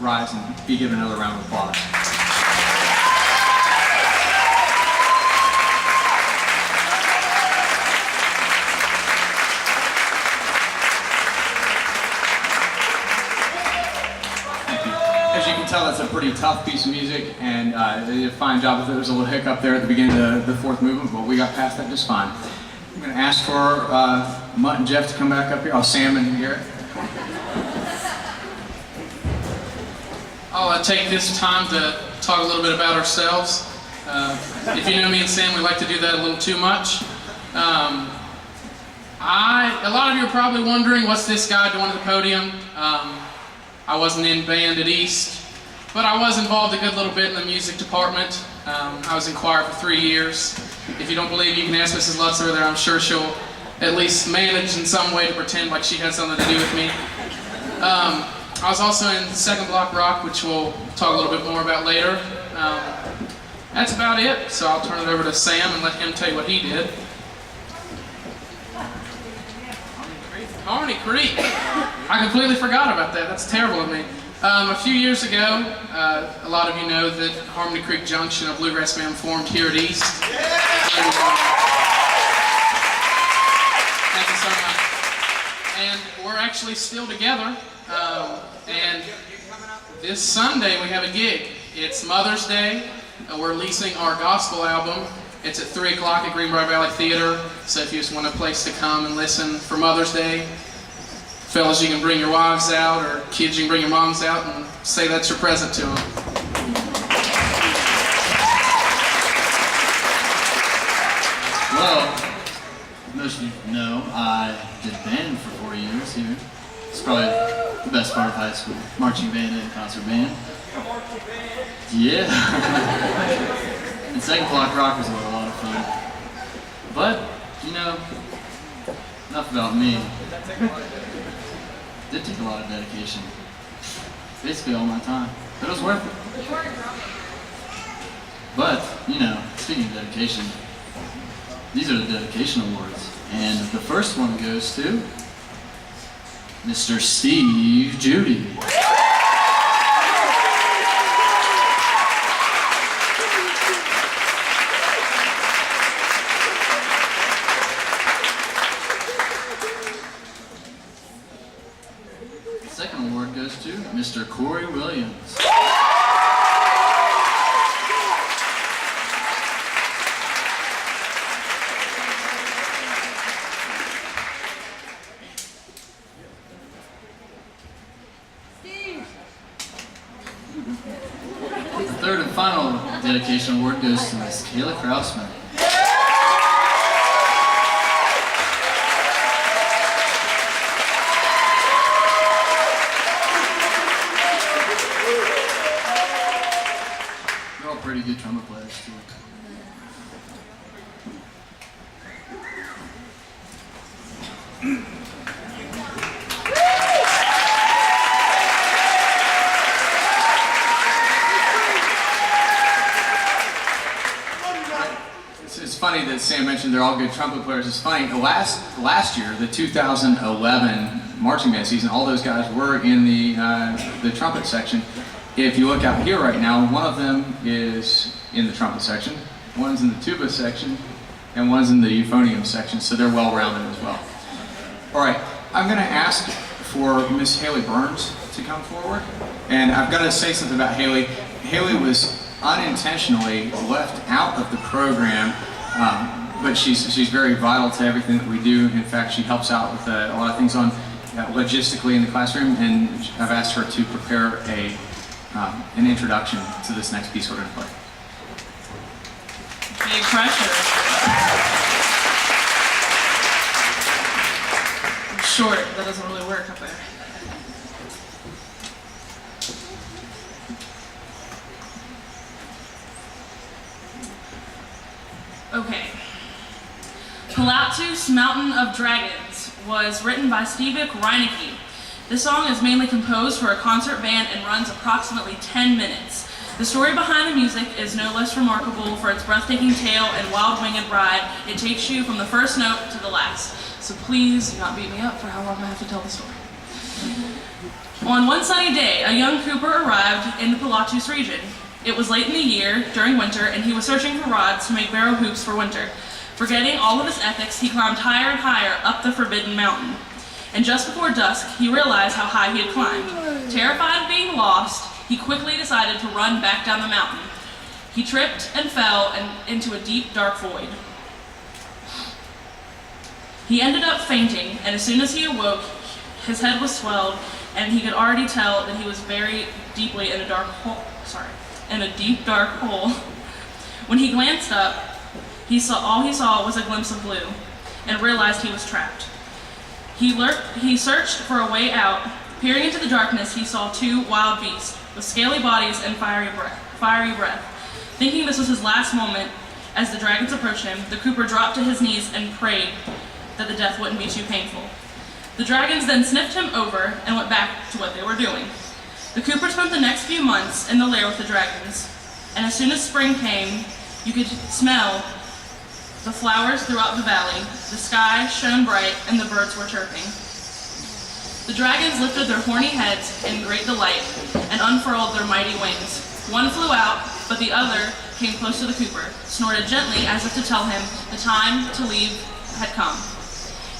rise and be given another round of applause. As you can tell, that's a pretty tough piece of music, and they did a fine job with it. There was a little hiccup there at the beginning of the fourth movement, but we got past that just fine. I'm going to ask for Mutt and Jeff to come back up here. Oh, Sam and Garrett. I'll take this time to talk a little bit about ourselves. If you know me and Sam, we like to do that a little too much. A lot of you are probably wondering, what's this guy doing at the podium? I wasn't in band at East, but I was involved a good little bit in the music department. I was in choir for 3 years. If you don't believe, you can ask Mrs. Lutz over there. I'm sure she'll at least manage in some way to pretend like she had something to do with me. I was also in Second Block Rock, which we'll talk a little bit more about later. That's about it, so I'll turn it over to Sam and let him tell you what he did. Harmony Creek. I completely forgot about that. That's terrible of me. A few years ago, a lot of you know that Harmony Creek Junction, a bluegrass band, formed here at East. Thank you so much. And we're actually still together. And this Sunday we have a gig. It's Mother's Day. We're releasing our gospel album. It's at 3 o'clock at Greenbrier Valley Theater. So if you just want a place to come and listen for Mother's Day, fellas, you can bring your wives out, or kids, you can bring your moms out and say that's your present to them. Well, most of you know I did band for 4 years here. It's probably the best part of high school. Marching band and concert band. Yeah. And Second Block Rock was a lot of fun. But, you know, enough about me. It did take a lot of dedication. Basically all my time. But it was worth it. But, you know, speaking of dedication, these are the dedication awards. And the first one goes to Mr. Steve Judy. The second award goes to Mr. Corey Williams. The third and final dedication award goes to Miss Kayla Krausman. They're all pretty good trumpet players too. It's funny that Sam mentioned they're all good trumpet players. It's funny, last year, the 2011 marching band season, all those guys were in the trumpet section. If you look out here right now, one of them is in the trumpet section, one's in the tuba section, and one's in the euphonium section, so they're well-rounded as well. All right, I'm going to ask for Miss Haley Burns to come forward, and I've got to say something about Haley. Haley was unintentionally left out of the program, but she's very vital to everything that we do. In fact, she helps out with a lot of things on logistically in the classroom, and I've asked her to prepare an introduction to this next piece we're going to play. Big pressure. I'm short, that doesn't really work up there. Okay. Pilatus, Mountain of Dragons was written by Reinke. This song is mainly composed for a concert band and runs approximately 10 minutes. The story behind the music is no less remarkable for its breathtaking tale and wild winged ride. It takes you from the first note to the last. So please do not beat me up for how long I have to tell the story. On one sunny day, a young cooper arrived in the Pilatus region. It was late in the year, during winter, and he was searching for rods to make barrow hoops for winter. Forgetting all of his ethics, he climbed higher and higher up the forbidden mountain. And just before dusk, he realized how high he had climbed. Terrified of being lost, he quickly decided to run back down the mountain. He tripped and fell into a deep, dark void. He ended up fainting, and as soon as he awoke, his head was swelled, and he could already tell that he was very deeply in a dark hole. In a deep, dark hole. When he glanced up, all he saw was a glimpse of blue, and realized he was trapped. He searched for a way out. Peering into the darkness, he saw two wild beasts with scaly bodies and fiery breath. Thinking this was his last moment, as the dragons approached him, the cooper dropped to his knees and prayed that the death wouldn't be too painful. The dragons then sniffed him over and went back to what they were doing. The cooper spent the next few months in the lair with the dragons, and as soon as spring came, you could smell the flowers throughout the valley, the sky shone bright, and the birds were chirping. The dragons lifted their horny heads in great delight and unfurled their mighty wings. One flew out, but the other came close to the cooper, snorted gently as if to tell him the time to leave had come.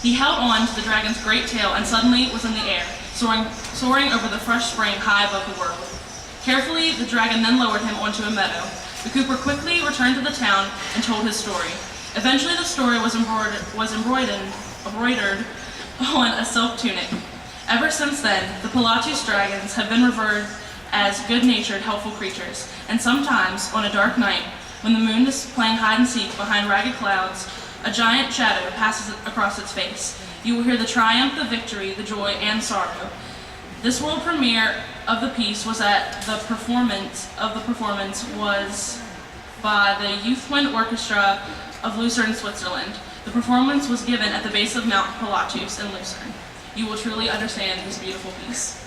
He held on to the dragon's great tail and suddenly was in the air, soaring over the fresh spring high above the world. Carefully, the dragon then lowered him onto a meadow. The cooper quickly returned to the town and told his story. Eventually, the story was embroidered on a silk tunic. Ever since then, the Pilatus dragons have been revered as good-natured, helpful creatures, and sometimes, on a dark night, when the moon is playing hide-and-seek behind ragged clouds, a giant shadow passes across its face. You will hear the triumph, the victory, the joy, and sorrow. This world premiere of the piece was the performance was by the Youth Wind Orchestra of Lucerne, Switzerland. The performance was given at the base of Mount Pilatus in Lucerne. You will truly understand this beautiful piece.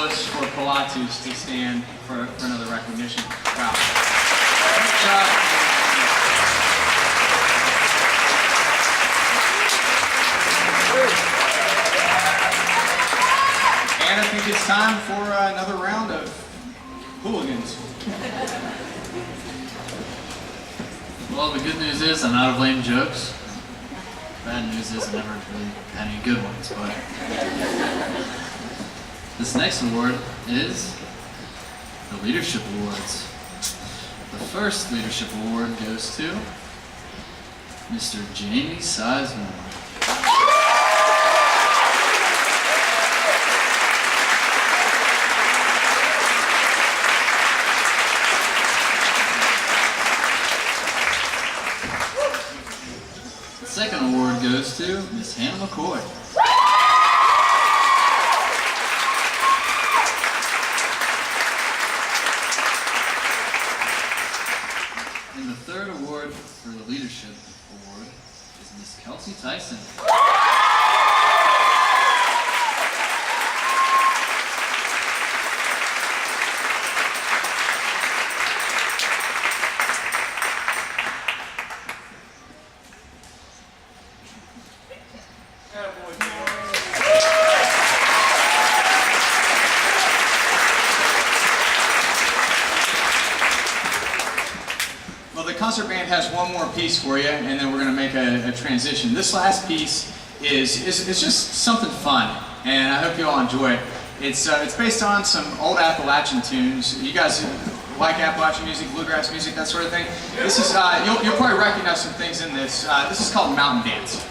applause for Pilatus to stand for another recognition. Wow. Good job. And I think it's time for another round of hooligans. Well, the good news is I'm out of lame jokes. Bad news is I never really had any good ones, but this next award is the Leadership Awards. The first Leadership Award goes to Mr. Jamie Sizemore. The second award goes to Miss Hannah McCoy. And the third award for the Leadership Award is Miss Kelsey Tyson. The concert band has one more piece for you, and then we're going to make a transition. This last piece is just something fun, and I hope you all enjoy it. It's based on some old Appalachian tunes. You guys like Appalachian music, bluegrass music, that sort of thing? This is you'll probably recognize some things in this. This is called Mountain Dance.